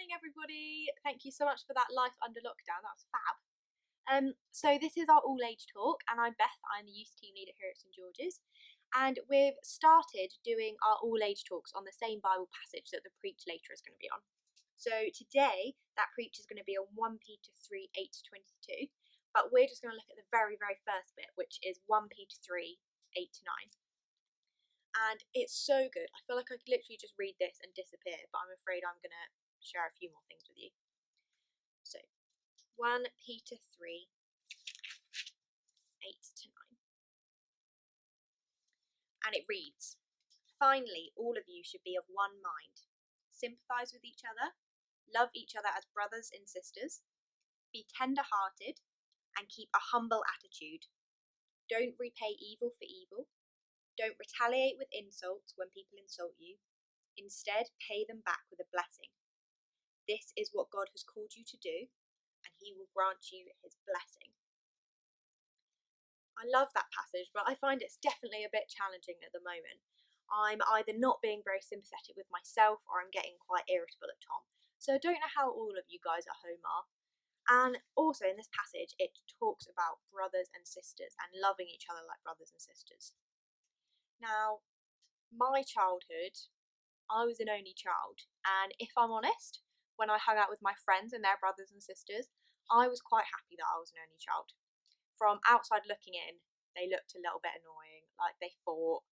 morning, everybody. Thank you so much for that Life Under Lockdown. That was fab. So this is our all-age talk, and I'm Beth. I'm the youth team leader here at St George's, and we've started doing our all-age talks on the same Bible passage that the preach later is going to be on. So today, that preach is going to be on 1 Peter 3, 8 to 22, but we're just going to look at the very, very first bit, which is 1 Peter 3, 8 to 9. And it's so good. I feel like I could literally just read this and disappear, but I'm afraid I'm going to share a few more things with you. So, 1 Peter 3, 8 to 9. And it reads, "Finally, all of you should be of one mind. Sympathise with each other, love each other as brothers and sisters, be tender-hearted, and keep a humble attitude. Don't repay evil for evil. Don't retaliate with insults when people insult you. Instead, pay them back with a blessing. This is what God has called you to do, and He will grant you His blessing." I love that passage, but I find it's definitely a bit challenging at the moment. I'm either not being very sympathetic with myself, or I'm getting quite irritable at Tom. So I don't know how all of you guys at home are. And also in this passage, it talks about brothers and sisters and loving each other like brothers and sisters. Now, my childhood, I was an only child, and if I'm honest, when I hung out with my friends and their brothers and sisters, I was quite happy that I was an only child. From outside looking in, they looked a little bit annoying, like they fought,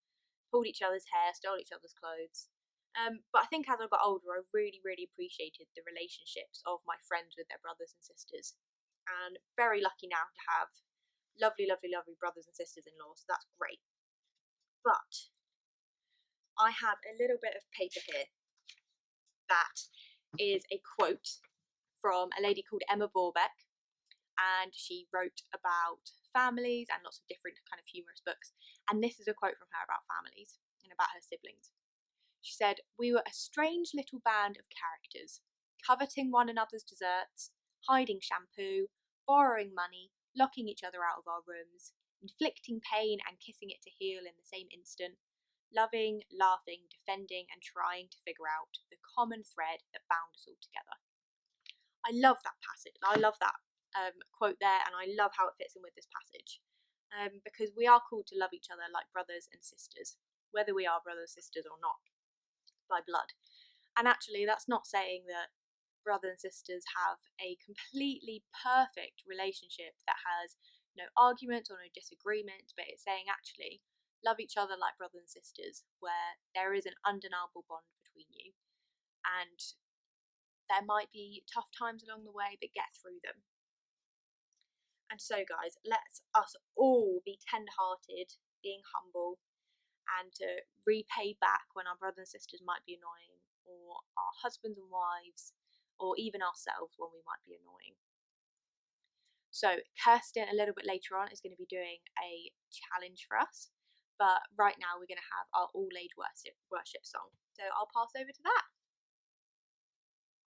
pulled each other's hair, stole each other's clothes. But I think as I got older, I really, really appreciated the relationships of my friends with their brothers and sisters, and very lucky now to have lovely, lovely, lovely brothers and sisters-in-law, so that's great. But I have a little bit of paper here that is a quote from a lady called Emma Borbeck, and she wrote about families and lots of different kind of humorous books, and this is a quote from her about families and about her siblings. She said, "We were a strange little band of characters, coveting one another's desserts, hiding shampoo, borrowing money, locking each other out of our rooms, inflicting pain and kissing it to heal in the same instant, loving, laughing, defending, and trying to figure out the common thread that bound us all together." I love that passage. I love that quote there, and I love how it fits in with this passage, because we are called to love each other like brothers and sisters, whether we are brothers and sisters or not, by blood. And actually, that's not saying that brothers and sisters have a completely perfect relationship that has no arguments or no disagreements, but it's saying actually love each other like brothers and sisters, where there is an undeniable bond between you, and there might be tough times along the way, but get through them. And so, guys, let's us all be tender-hearted, being humble, and to repay back when our brothers and sisters might be annoying, or our husbands and wives, or even ourselves when we might be annoying. So Kirsten, a little bit later on, is going to be doing a challenge for us, but right now we're going to have our all-age worship song. So I'll pass over to that.